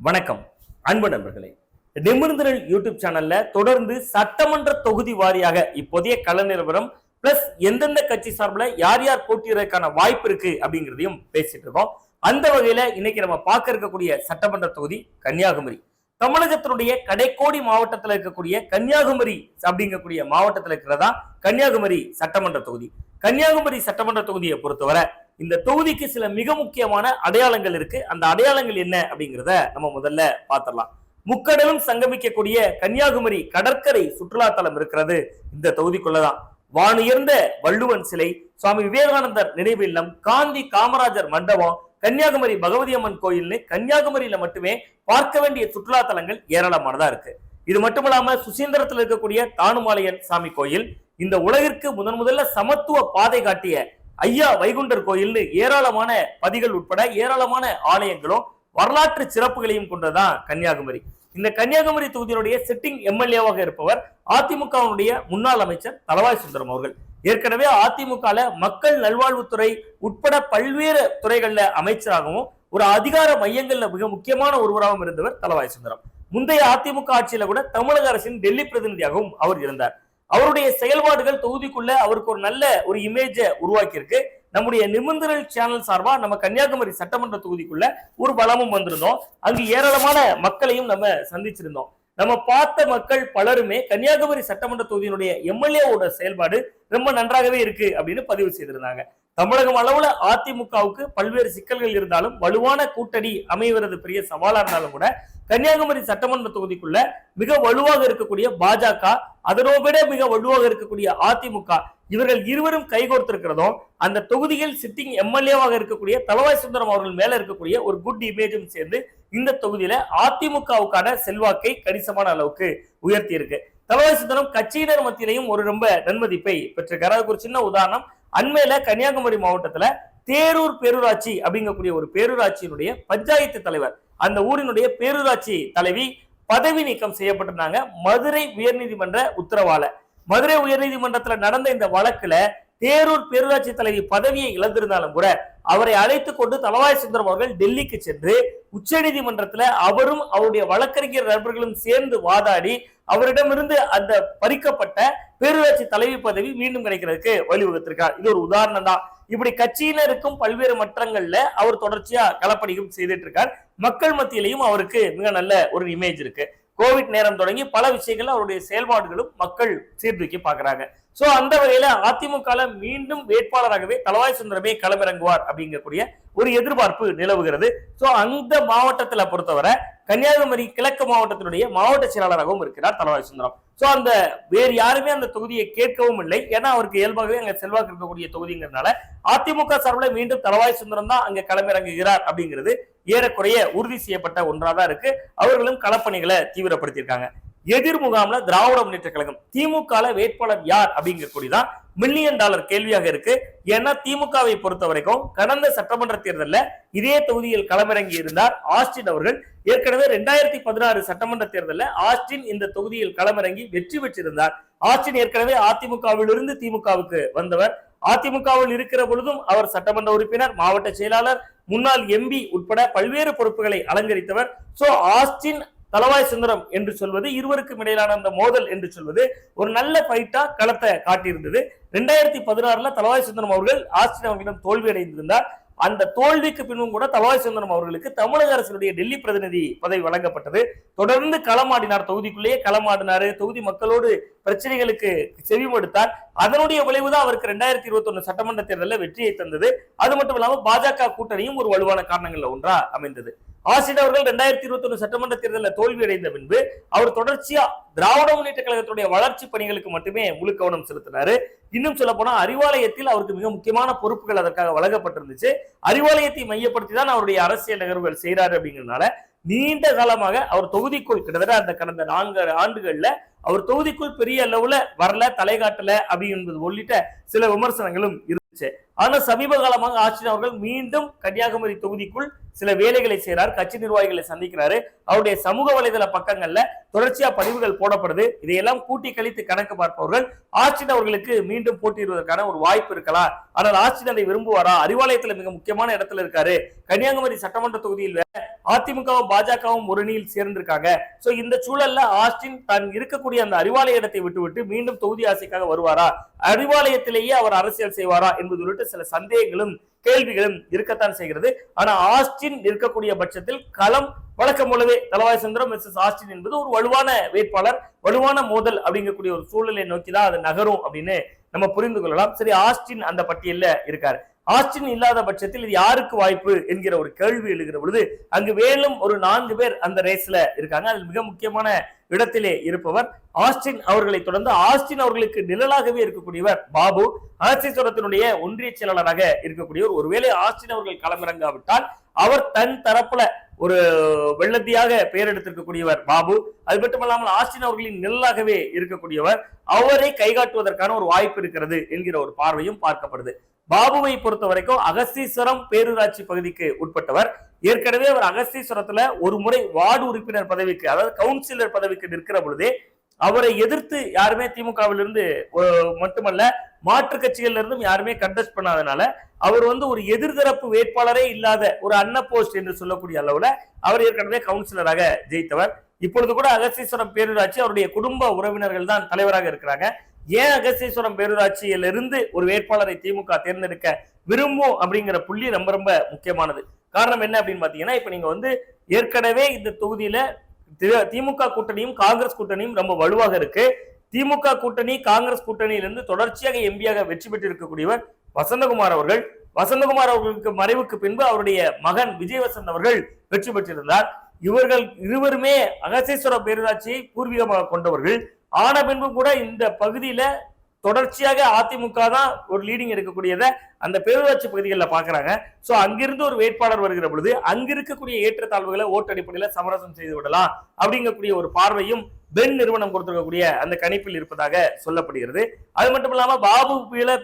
வணக்கம் அன்பு நண்பர்களே. நிமிர்ந்தனல் யூடியூப் சேனல்ல தொடர்ந்து சட்டமன்ற தொகுதி வாரியாக இப்போதைய கள நிலவரம் பிளஸ் எந்தெந்த கட்சி சார்பில் யார் யார் போட்டியிடறதுக்கான வாய்ப்பு இருக்கு அப்படிங்கிறதையும் பேசிட்டு இருக்கோம். அந்த வகையில இன்னைக்கு நம்ம பார்க்க இருக்கக்கூடிய சட்டமன்ற தொகுதி கன்னியாகுமரி. தமிழகத்தினுடைய கடைக்கோடி மாவட்டத்தில் இருக்கக்கூடிய கன்னியாகுமரி அப்படிங்கக்கூடிய மாவட்டத்தில் இருக்கிறதா கன்னியாகுமரி சட்டமன்ற தொகுதி. கன்னியாகுமரி சட்டமன்ற தொகுதியை பொறுத்தவரை இந்த தொகுதிக்கு சில மிக முக்கியமான அடையாளங்கள் இருக்கு. அந்த அடையாளங்கள் என்ன அப்படிங்கிறத நம்ம முதல்ல பார்த்திடலாம். முக்கடலும் சங்கமிக்கக்கூடிய கன்னியாகுமரி கடற்கரை சுற்றுலா தலம் இருக்கிறது இந்த தொகுதிக்குள்ளதான். வானுயர்ந்த வள்ளுவன் சிலை, சுவாமி விவேகானந்தர் நினைவு இல்லம், காந்தி காமராஜர் மண்டபம், கன்னியாகுமரி பகவதி அம்மன் கோயில்னு கன்னியாகுமரியில மட்டுமே பார்க்க வேண்டிய சுற்றுலா தலங்கள் ஏராளமானதா இருக்கு. இது மட்டுமில்லாம சுசீந்திரத்தில் இருக்கக்கூடிய தானுமாலையன் சாமி கோயில், இந்த உலகிற்கு முதல்ல சமத்துவ பாதை காட்டிய ஐயா வைகுண்டர் கோயில்னு ஏராளமான பதிகள் உட்பட ஏராளமான ஆலயங்களும் வரலாற்று சிறப்புகளையும் கொண்டதான் கன்னியாகுமரி. இந்த கன்னியாகுமரி தொகுதியினுடைய சிட்டிங் எம்எல்ஏவாக இருப்பவர் அதிமுகவுடைய முன்னாள் அமைச்சர் தளவாய் சுந்தரம் அவர்கள். ஏற்கனவே அதிமுக மக்கள் நல்வாழ்வுத்துறை உட்பட பல்வேறு துறைகள்ல அமைச்சராகவும் ஒரு அதிகார மையங்கள்ல மிக முக்கியமான ஒருவராகவும் இருந்தவர் தளவாய் சுந்தரம். முந்தைய அதிமுக ஆட்சியில கூட தமிழக அரசின் டெல்லி பிரதிநிதியாகவும் அவர் இருந்தார். அவருடைய செயல்பாடுகள் தொகுதிக்குள்ள அவருக்கு ஒரு நல்ல ஒரு இமேஜ உருவாக்கி இருக்கு. நம்முடைய நிமிர்ந்தனல் சேனல் சார்பா நம்ம கன்னியாகுமரி சட்டமன்ற தொகுதிக்குள்ள ஒரு பலமும் வந்திருந்தோம். அங்கு ஏராளமான மக்களையும் நம்ம சந்திச்சிருந்தோம். நம்ம பார்த்த மக்கள் பலருமே கன்னியாகுமரி சட்டமன்ற தொகுதியினுடைய எம்எல்ஏவோட செயல்பாடு ரொம்ப நன்றாகவே இருக்கு அப்படின்னு பதிவு செய்திருந்தாங்க. தமிழகம் அளவுல அதிமுகவுக்கு பல்வேறு சிக்கல்கள் இருந்தாலும் வலுவான கூட்டணி அமைவது பெரிய சவாலா இருந்தாலும் கூட கன்னியாகுமரி சட்டமன்ற தொகுதிக்குள்ள மிக வலுவாக இருக்கக்கூடிய பாஜக, அதனோட மிக வலுவாக இருக்கக்கூடிய அதிமுக, இவர்கள் இருவரும் கைகோர்த்திருக்கிறதும் அந்த தொகுதியில் சிட்டிங் எம்எல்ஏவாக இருக்கக்கூடிய தளவாய் சுந்தரம் அவர்கள் மேல இருக்கக்கூடிய ஒரு குட் இமேஜும் சேர்ந்து இந்த தொகுதியில அதிமுகவுக்கான செல்வாக்கை கணிசமான அளவுக்கு உயர்த்தி இருக்கு. தளவாய் சுந்தரம் கட்சியினர் மத்தியிலையும் ஒரு ரொம்ப நன்மதிப்பை பெற்றிருக்காரு. அதுக்கு ஒரு சின்ன உதாரணம், அண்மையில கன்னியாகுமரி மாவட்டத்துல தேரூர் பேரூராட்சி அப்படிங்கக்கூடிய ஒரு பேரூராட்சியினுடைய பஞ்சாயத்து தலைவர், அந்த ஊரினுடைய பேரூராட்சி தலைவி பதவி நீக்கம் செய்யப்பட்டிருந்தாங்க மதுரை உயர்நீதிமன்ற உத்தரவால. மதுரை உயர்நீதிமன்றத்துல நடந்த இந்த வழக்குல தேரூர் பேரூராட்சி தலைவி பதவியை இழந்திருந்தாலும் கூட அவரை அழைத்துக் கொண்டு தளவாய் சுந்தரம் அவர்கள் டெல்லிக்கு சென்று உச்ச நீதிமன்றத்துல அவரும் அவருடைய வழக்கறிஞர் நண்பர்களும் சேர்ந்து வாதாடி அவரிடமிருந்து அந்த பறிக்கப்பட்ட பேரூராட்சி தலைவி பதவி மீண்டும் கிடைக்கிறதுக்கு வழிவகுத்திருக்கார். இது ஒரு உதாரணம் தான். இப்படி கட்சியினருக்கும் பல்வேறு மற்றங்கள்ல அவர் தொடர்ச்சியா களப்பணியும் செய்துட்டு இருக்கார். மக்கள் மத்தியிலையும் அவருக்கு மிக நல்ல ஒரு இமேஜ் இருக்கு. கோவிட் நேரம் தொடங்கி பல விஷயங்கள்ல அவருடைய செயல்பாடுகளும் மக்கள் சீர்தூக்கி பாக்குறாங்க. சோ அந்த வகையில அதிமுக மீண்டும் வேட்பாளராகவே தளவாய் சுந்தரமே களமிறங்குவார் அப்படிங்கக்கூடிய ஒரு எதிர்பார்ப்பு நிலவுகிறது. சோ அந்த மாவட்டத்துல பொறுத்தவரை கன்னியாகுமரி கிழக்கு மாவட்டத்தினுடைய மாவட்ட செயலாளராகவும் இருக்கிறார் தளவாய் சுந்தரம். சோ அந்த வேறு யாருமே அந்த தொகுதியை கேட்கவும் இல்லை. ஏன்னா அவருக்கு இயல்பாகவே அங்க செல்வாக்கு இருக்கக்கூடிய தொகுதிங்கிறதுனால அதிமுக சார்பில் மீண்டும் தளவாய் சுந்தரம் தான் அங்க களமிறங்குகிறார் அப்படிங்கிறது ஏறக்குறைய உறுதி செய்யப்பட்ட ஒன்றாதான் இருக்கு. அவர்களும் களப்பணிகளை தீவிரப்படுத்தியிருக்காங்க. எதிர் முகாம்ல திராவிட முன்னேற்ற கழகம் திமுக வேட்பாளர் யார் அப்படிங்கக்கூடியதான் மில்லியன் டாலர் கேள்வியாக இருக்கு. ஏன்னா திமுகவை பொறுத்த வரைக்கும் கடந்த சட்டமன்ற தேர்தலில் இதே தொகுதியில் களமிறங்கி இருந்தார் ஆஸ்டின் அவர்கள். ஏற்கனவே 2016 சட்டமன்ற தேர்தலில் ஆஸ்டின் இந்த தொகுதியில் களமிறங்கி வெற்றி பெற்றிருந்தார். ஆஸ்டின் ஏற்கனவே அதிமுகவில் இருந்து திமுகவுக்கு வந்தவர். அதிமுகவில் இருக்கிற பொழுதும் அவர் சட்டமன்ற உறுப்பினர், மாவட்ட செயலாளர், முன்னாள் எம்பி உட்பட பல்வேறு பொறுப்புகளை அலங்கரித்தவர். சோ ஆஸ்டின் தளவாய் சுந்தரம் என்று சொல்வது இருவருக்கும் இடையிலான அந்த மோதல் என்று சொல்வது ஒரு நல்ல ஃபைட்டா களத்தை காட்டியிருந்தது. 2016 தளவாய் சுந்தரம் அவர்கள் ஆஸ்டின் அவர்களிடம் தோல்வி அடைந்திருந்தார். அந்த தோல்விக்கு பின்பும் கூட தளவாய் சுந்தரம் அவர்களுக்கு தமிழக அரசினுடைய டெல்லி பிரதிநிதி பதவி வழங்கப்பட்டது. தொடர்ந்து களமாடினார், தொகுதிக்குள்ளேயே களமாடினாரு, தொகுதி மக்களோடு பிரச்சனைகளுக்கு செவிமடுத்தார். அதனுடைய விளைவுதான் அவருக்கு 2021 சட்டமன்ற தேர்தலில் வெற்றியை தந்தது. அது மட்டும் இல்லாமல் பாஜக கூட்டணியும் ஒரு வலுவான காரணங்கள்ல ஒன்றா அமைந்தது. ஆசிட் அவர்கள் 2021 சட்டமன்ற தேர்தலில் தோல்வி அடைந்த பின்பு அவர் தொடர்ச்சியா திராவிட முன்னேற்ற கழகத்துடைய வளர்ச்சி பணிகளுக்கு மட்டுமே முழு கவனம் செலுத்தினாரு. இன்னும் சொல்ல போனா அறிவாலயத்தில் அவருக்கு மிக முக்கியமான பொறுப்புகள் அதற்காக வழங்கப்பட்டிருந்துச்சு. அறிவாலயத்தை மையப்படுத்தி தான் அவருடைய அரசியல் நகர்வுகள் செய்யறாரு அப்படிங்கிறதுனால நீண்ட காலமாக அவர் தொகுதிக்குள் கிட்டத்தட்ட அந்த கடந்த 4 ஆண்டுகள்ல அவர் தொகுதிக்குள் பெரிய அளவுல வரல, தலைகாட்டல அப்படிங்கிறது உள்ளிட்ட சில விமர்சனங்களும் இருந்துச்சு. ஆனா சமீப காலமாக ஆட்சியர் அவர்கள் மீண்டும் கன்னியாகுமரி தொகுதிக்குள் சில வேலைகளை செய்யறார், கட்சி நிர்வாகிகளை சந்திக்கிறாரு, அவருடைய சமூக வலைதள பக்கங்கள்ல தொடர்ச்சியா பதிவுகள் போடப்படுது. இதையெல்லாம் கூட்டி கழித்து கணக்கு பார்ப்பவர்கள் ஆஸ்டின் அவர்களுக்கு மீண்டும் போட்டியிடுவதற்கான ஒரு வாய்ப்பு இருக்கலாம். ஆனால் ஆஸ்டின் அதை விரும்புவாரா? அறிவாலயத்துல மிக முக்கியமான இடத்துல இருக்காரு. கன்னியாகுமரி சட்டமன்ற தொகுதியில் அதிமுகவும் பாஜகவும் ஒரு அணியில் சேர்ந்திருக்காங்க. சோ இந்த சூழல்ல ஆஸ்டின் தான் இருக்கக்கூடிய அந்த அறிவாலய இடத்தை விட்டுவிட்டு மீண்டும் தொகுதி ஆசைக்காக வருவாரா, அறிவாலயத்திலேயே அவர் அரசியல் செய்வாரா என்பது உள்ளிட்ட சில சந்தேகங்களும் கேள்விகளும் இருக்கத்தான் செய்கிறது. ஆனா ஆஸ்டின் இருக்கக்கூடிய பட்சத்தில் களம் வழக்கம் போலவே தளவாய் சுந்தரம் மிஸ்ஸஸ் ஆஸ்டின் என்பது ஒரு வலுவான வேட்பாளர், வலுவான மோதல் அப்படிங்கக்கூடிய ஒரு சூழலை நோக்கிதான் அது நகரும் அப்படின்னு நம்ம புரிந்து கொள்ளலாம். சரி, ஆஸ்டின் அந்த பட்டியல்ல இருக்காரு. ஆஸ்டின் இல்லாத பட்சத்தில் இது யாருக்கு வாய்ப்பு என்கிற ஒரு கேள்வி எழுகிற பொழுது அங்கு மேலும் ஒரு 4 பேர் அந்த ரேஸ்ல இருக்காங்க. அதில் மிக முக்கியமான இடத்திலே இருப்பவர் ஆஸ்டின் அவர்களை தொடர்ந்து ஆஸ்டின் அவர்களுக்கு நிழலாகவே இருக்கக்கூடியவர் பாபு, அரசீஸ்வரத்தினுடைய ஒன்றிய செயலாளராக இருக்கக்கூடியவர். ஒருவேளை ஆஸ்டின் அவர்கள் களமிறங்காவிட்டால் அவர் தன் தரப்புல ஒரு வெள்ளத்தியாக பெயர் எடுத்திருக்கக்கூடியவர் பாபு. அது மட்டுமல்லாமல் ஆஸ்டின் அவர்களின் நிழலாகவே இருக்கக்கூடியவர், அவரை கைகாட்டுவதற்கான ஒரு வாய்ப்பு இருக்கிறது என்கிற ஒரு பார்வையும் பார்க்கப்படுது. பாபுவை பொறுத்த வரைக்கும் அகஸ்தீஸ்வரம் பேரூராட்சி பகுதிக்கு உட்பட்டவர். ஏற்கனவே அவர் அகஸ்தீஸ்வரத்துல ஒரு முறை வார்டு உறுப்பினர் பதவிக்கு, அதாவது கவுன்சிலர் பதவிக்கு நிற்கிற பொழுதே அவரை எதிர்த்து யாருமே திமுகவிலிருந்து மட்டுமல்ல மாற்று கட்சிகள்ல இருந்தும் யாருமே கண்டெஸ்ட் பண்ணாதனால அவர் ஒரு எதிர்தரப்பு வேட்பாளரே இல்லாத ஒரு அன்னபோஸ்ட் என்று சொல்லக்கூடிய அளவுல அவர் ஏற்கனவே கவுன்சிலராக ஜெயித்தவர். இப்பொழுது கூட அகஸ்தீஸ்வரம் பேரூராட்சி அவருடைய குடும்ப உறவினர்கள் தான் தலைவராக இருக்கிறாங்க. ஏன் அகஸ்தீஸ்வரம் பேரூராட்சியிலிருந்து ஒரு வேட்பாளரை திமுக தேர்ந்தெடுக்க விரும்பும் அப்படிங்கிற புள்ளி ரொம்ப ரொம்ப முக்கியமானது. காரணம் என்ன அப்படின்னு பாத்தீங்கன்னா, இப்ப நீங்க ஏற்கனவே இந்த தொகுதியில திமுக கூட்டணியும் காங்கிரஸ் கூட்டணியும் ரொம்ப வலுவாக இருக்கு. திமுக கூட்டணி காங்கிரஸ் கூட்டணியிலிருந்து தொடர்ச்சியாக எம்பியாக வெற்றி பெற்று இருக்கக்கூடியவர் வசந்தகுமார் அவர்கள். வசந்தகுமார் அவர்களுக்கு மறைவுக்கு பின்பு அவருடைய மகன் விஜயவசந்த் அவர்கள் வெற்றி பெற்றிருந்தார். இவர்கள் இருவருமே அகஸ்தீஸ்வர பேரூராட்சியை பூர்வீகமாக கொண்டவர்கள். ஆன பின்பு கூட இந்த பகுதியில தொடர்ச்சியாக அதிமுக தான் ஒரு லீடிங் எடுக்கக்கூடியதை அந்த பேரூராட்சி பகுதிகளில் பாக்குறாங்க. சோ அங்கிருந்து ஒரு வேட்பாளர் வருகிற பொழுது அங்க இருக்கக்கூடிய ஏற்றத்தாழ்வுகளை ஓட்டு அடிப்படையில சமரசம் செய்து விடலாம் அப்படிங்கக்கூடிய ஒரு பார்வையும் பென் நிறுவனம் கொடுத்திருக்கக்கூடிய அந்த கணிப்பில் இருப்பதாக சொல்லப்படுகிறது. அது மட்டும் இல்லாம பாபு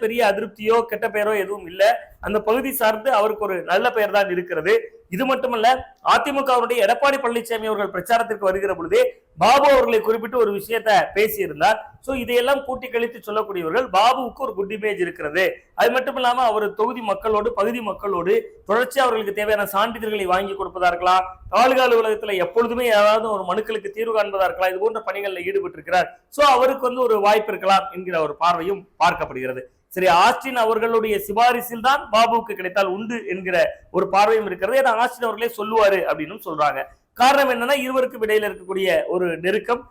பெரிய அதிருப்தியோ கெட்ட பெயரோ எதுவும் இல்லை. அந்த பகுதி சார்ந்து அவருக்கு ஒரு நல்ல பெயர் தான் இருக்கிறது. இது மட்டுமல்ல, அதிமுகவுடைய எடப்பாடி பழனிசாமி அவர்கள் பிரச்சாரத்திற்கு வருகிற பொழுதே பாபு அவர்களை குறிப்பிட்டு ஒரு விஷயத்தை பேசியிருந்தார். சோ இதையெல்லாம் கூட்டி கழித்து சொல்லக்கூடியவர்கள் பாபுவுக்கு ஒரு குட் இமேஜ் இருக்கிறது. அது மட்டும் இல்லாம அவர் தொகுதி மக்களோடு பகுதி மக்களோடு தொடர்ச்சி அவர்களுக்கு தேவையான சான்றிதழ்களை வாங்கி கொடுப்பதா இருக்கலாம், தாலுகா அலுவலகத்துல எப்பொழுதுமே ஏதாவது ஒரு மனுக்களுக்கு தீர்வு காண்பதா இருக்கலாம், இது போன்ற பணிகளில் ஈடுபட்டு இருக்கிறார். சோ அவருக்கு ஒரு வாய்ப்பு இருக்கலாம் என்கிற ஒரு பார்வையும் பார்க்கப்படுகிறது. சரி, ஆஸ்டின் அவர்களுடைய சிபாரிசில் தான் பாபுவுக்கு கிடைத்தால் உண்டு என்கிற ஒரு பார்வையும் இருக்கிறது. ஏன்னா ஆஸ்டின் அவர்களே சொல்லுவாரு அப்படின்னு சொல்றாங்க. காரணம் என்னன்னா, இருவருக்கும் இடையில இருக்கக்கூடிய ஒரு நெருக்கம்.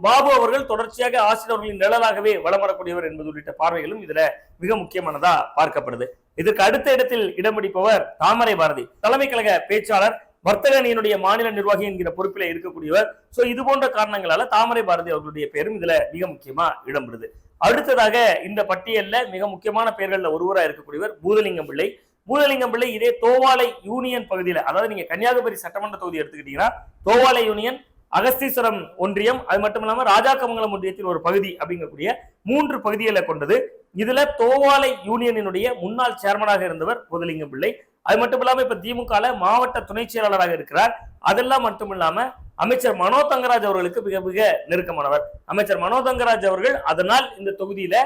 பாபு அவர்கள் தொடர்ச்சியாக ஆஸ்டின் அவர்களின் நிழலாகவே வலம் வரக்கூடியவர் என்பது உள்ளிட்ட பார்வைகளும் இதுல மிக முக்கியமானதா பார்க்கப்படுது. இதற்கு அடுத்த இடத்தில் இடம் பிடிப்பவர் தாமரை பாரதி, தலைமை கழக பேச்சாளர், வர்த்தக அணியினுடைய மாநில நிர்வாகி என்கிற பொறுப்பில இருக்கக்கூடியவர். சோ இது போன்ற காரணங்களால தாமரை பாரதி அவர்களுடைய பெயரும் இதுல மிக முக்கியமா இடம்பெறுது. அடுத்ததாக இந்த பட்டியல்ல மிக முக்கியமான பெயர்கள்ல ஒருவராக இருக்கக்கூடியவர் பூதலிங்கம் பிள்ளை. பூதலிங்கம் பிள்ளை இதே தோவாளை யூனியன் பகுதியில, அதாவது நீங்க கன்னியாகுமரி சட்டமன்ற தொகுதி எடுத்துக்கிட்டீங்கன்னா தோவாளை யூனியன், அகஸ்தீஸ்வரம் ஒன்றியம், அது மட்டும் இல்லாம ராஜாக்கமங்கலம் ஒன்றியத்தில் ஒரு பகுதி அப்படிங்கக்கூடிய 3 பகுதிகளை கொண்டது. இதுல தோவாளை யூனியனினுடைய முன்னாள் சேர்மனாக இருந்தவர் பூதலிங்கம் பிள்ளை. அது மட்டும் இல்லாம இப்ப திமுக மாவட்ட துணை செயலாளராக இருக்கிறார். அதெல்லாம் மட்டும் இல்லாம அமைச்சர் மனோ தங்கராஜ் அவர்களுக்கு மிக மிக நெருக்கமானவர். அமைச்சர் மனோ தங்கராஜ் அவர்கள் அதனால் இந்த தொகுதியில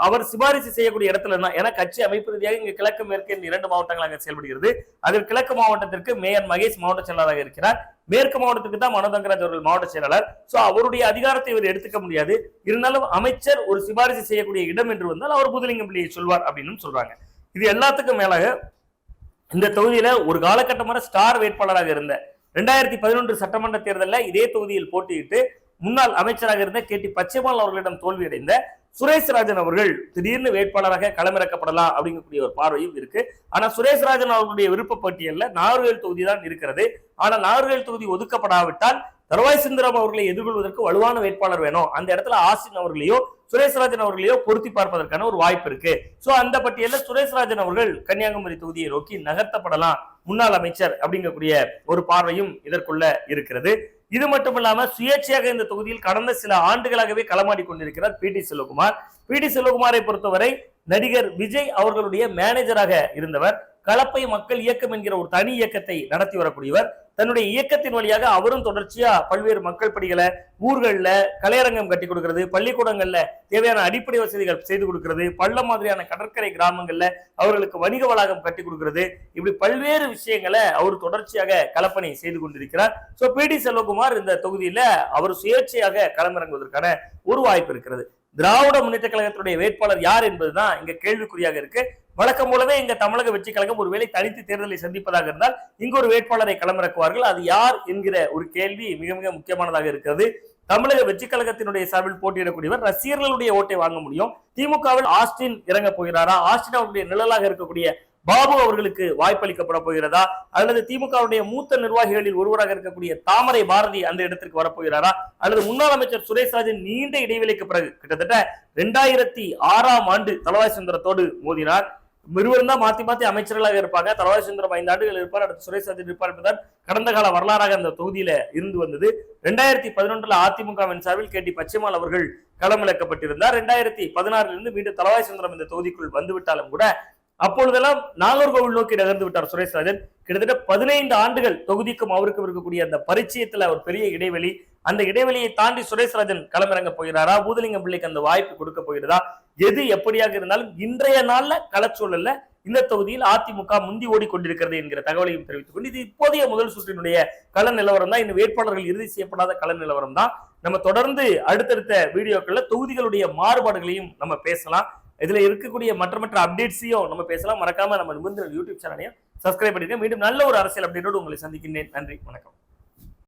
அவர் சிபாரிசு செய்யக்கூடிய இடத்துல இருந்தா, ஏன்னா கட்சி அமைப்பு ரீதியாக இங்க கிழக்கு மேற்கு 2 மாவட்டங்களாக செயல்படுகிறது. அதில் கிழக்கு மாவட்டத்திற்கு மேயர் மகேஷ் மாவட்ட செயலாளராக இருக்கிறார். மேற்கு மாவட்டத்துக்கு தான் மனோ தங்கராஜ் அவர்கள் மாவட்ட செயலாளர். சோ அவருடைய அதிகாரத்தை இவர் எடுத்துக்க முடியாது. இருந்தாலும் அமைச்சர் ஒரு சிபாரிசு செய்யக்கூடிய இடம் என்று வந்தால் அவர் பூதலிங்கம் பிள்ளையை சொல்வார் அப்படின்னு சொல்றாங்க. இது எல்லாத்துக்கும் மேலாக இந்த தொகுதியில ஒரு காலகட்டமான ஸ்டார் வேட்பாளராக இருந்த 2011 சட்டமன்ற தேர்தலில் இதே தொகுதியில் போட்டியிட்டு முன்னாள் அமைச்சராக இருந்த கேடி பச்சைமால் அவர்களிடம் தோல்வியடைந்த சுரேஷ் ராஜன் அவர்கள் திடீர்னு வேட்பாளராக களமிறக்கப்படலாம் அப்படிங்கக்கூடிய ஒரு பார்வையும் இருக்கு. ஆனா சுரேஷ் ராஜன் அவர்களுடைய விருப்ப பட்டியல்ல நாகர்கோவில் தொகுதி தான் இருக்கிறது. ஆனா நாகர்கோவில் தொகுதி ஒதுக்கப்படாவிட்டால் தளவாய் சுந்தரம் அவர்களை எதிர்கொள்வதற்கு வலுவான வேட்பாளர் வேணும். அந்த இடத்துல ஆஸ்டின் அவர்களையோ சுரேஷ்ராஜன் அவர்களையோ பொருத்தி பார்ப்பதற்கான ஒரு வாய்ப்பு இருக்கு. சோ அந்த பட்டியலில் சுரேஷ்ராஜன் அவர்கள் கன்னியாகுமரி தொகுதியை நோக்கி நகர்த்தப்படலாம் முன்னாள் அமைச்சர் அப்படிங்கக்கூடிய ஒரு பார்வையும் இதற்குள்ள இருக்கிறது. இது மட்டும் இல்லாம சுயேட்சையாக இந்த தொகுதியில் கடந்த சில ஆண்டுகளாகவே களமாடி கொண்டிருக்கிறார் பிடி செல்வகுமார். பிடி செல்வகுமாரை பொறுத்தவரை நடிகர் விஜய் அவர்களுடைய மேனேஜராக இருந்தவர். கலப்பை மக்கள் இயக்கம் என்கிற ஒரு தனி இயக்கத்தை நடத்தி வரக்கூடியவர். தன்னுடைய இயக்கத்தின் வழியாக அவரும் தொடர்ச்சியா பல்வேறு மக்கள் பணிகளை ஊர்கள்ல கலையரங்கம் கட்டி கொடுக்கிறது, பள்ளிக்கூடங்கள்ல தேவையான அடிப்படை வசதிகள் செய்து கொடுக்கிறது, பள்ளம் மாதிரியான கடற்கரை கிராமங்கள்ல அவர்களுக்கு வணிக வளாகம் கட்டி கொடுக்கிறது, இப்படி பல்வேறு விஷயங்களை அவர் தொடர்ச்சியாக களப்பணி செய்து கொண்டிருக்கிறார். So PT. செல்வகுமார் இந்த தொகுதியில அவர் சுயேட்சையாக களமிறங்குவதற்கான ஒரு வாய்ப்பு இருக்கிறது. திராவிட முன்னேற்ற கழகத்துடைய வேட்பாளர் யார் என்பதுதான் இங்க கேள்விக்குறியாக இருக்கு. வழக்கம் போலவே இங்க தமிழக வெற்றி கழகம் ஒருவேளை தனித்து தேர்தலை சந்திப்பதாக இருந்தால் இங்கு ஒரு வேட்பாளரை களமிறக்குவார்கள். அது யார் என்கிற ஒரு கேள்வி மிக மிக முக்கியமானதாக இருக்கிறது. தமிழக வெற்றி கழகத்தினுடைய சார்பில் போட்டியிடக்கூடியவர் ரசிகர்களுடைய ஓட்டை வாங்க முடியும். திமுகவில் ஆஸ்டின் இறங்க போகிறாரா, ஆஸ்டின் அவருடைய நிழலாக இருக்கக்கூடிய பாபு அவர்களுக்கு வாய்ப்பளிக்கப்பட போகிறதா, அல்லது திமுகவுடைய மூத்த நிர்வாகிகளில் ஒருவராக இருக்கக்கூடிய தாமரை பாரதி அந்த இடத்திற்கு வரப்போகிறாரா, அல்லது முன்னாள் அமைச்சர் சுரேஷ்ராஜன் நீண்ட இடைவெளிக்கு பிறகு கிட்டத்தட்ட 2006ஆம் ஆண்டு தளவாய் சுந்தரத்தோடு மோதினார். இருவரும் தான் மாத்தி மாத்தி அமைச்சர்களாக இருப்பாங்க. தளவாய் சுந்தரம் 5 ஆண்டுகள் இருப்பார், அடுத்து சுரேஷ்ராஜன் இருப்பார் என்பதுதான் கடந்த கால வரலாறாக அந்த தொகுதியில இருந்து வந்தது. 2011 அதிமுகவின் சார்பில் கேடி பச்சைமால் அவர்கள் களமிழக்கப்பட்டிருந்தார். 2016 மீண்டும் தளவாய் சுந்தரம் இந்த தொகுதிக்குள் வந்துவிட்டாலும் கூட அப்பொழுதெல்லாம் நாகர்கோவில் நோக்கி நகர்ந்து விட்டார் சுரேஷ்ராஜன். கிட்டத்தட்ட 15 ஆண்டுகள் தொகுதிக்கும் அவருக்கும் இருக்கக்கூடிய அந்த பரிச்சயத்துல ஒரு பெரிய இடைவெளி. அந்த இடைவெளியை தாண்டி சுரேஷ்ராஜன் களமிறங்க போகிறாரா, பூதலிங்கம் பிள்ளைக்கு அந்த வாய்ப்பு கொடுக்க போகிறதா, எது எப்படியாக இருந்தாலும் இன்றைய நாள்ல களச்சூழல்ல இந்த தொகுதியில் அதிமுக முந்தி ஓடிக்கொண்டிருக்கிறது என்கிற தகவலையும் தெரிவித்துக் கொண்டு இது இப்போதைய முதல் சுற்றினுடைய கள நிலவரம் தான். இன்னும் வேட்பாளர்கள் இறுதி செய்யப்படாத கள நிலவரம் தான். நம்ம தொடர்ந்து அடுத்தடுத்த வீடியோக்கள்ல தொகுதிகளுடைய மாறுபாடுகளையும் நம்ம பேசலாம். இதுல இருக்கக்கூடிய மற்ற அப்டேட்ஸையும் நம்ம பேசலாம். மறக்காம நம்ம நிமிர்ந்த யூடியூப் சேனலையும் சப்ஸ்கிரைப் பண்ணிட்டு மீண்டும் நல்ல ஒரு அரசியல் அப்டேட்டோடு உங்களை சந்திக்கின்றேன். நன்றி, வணக்கம்.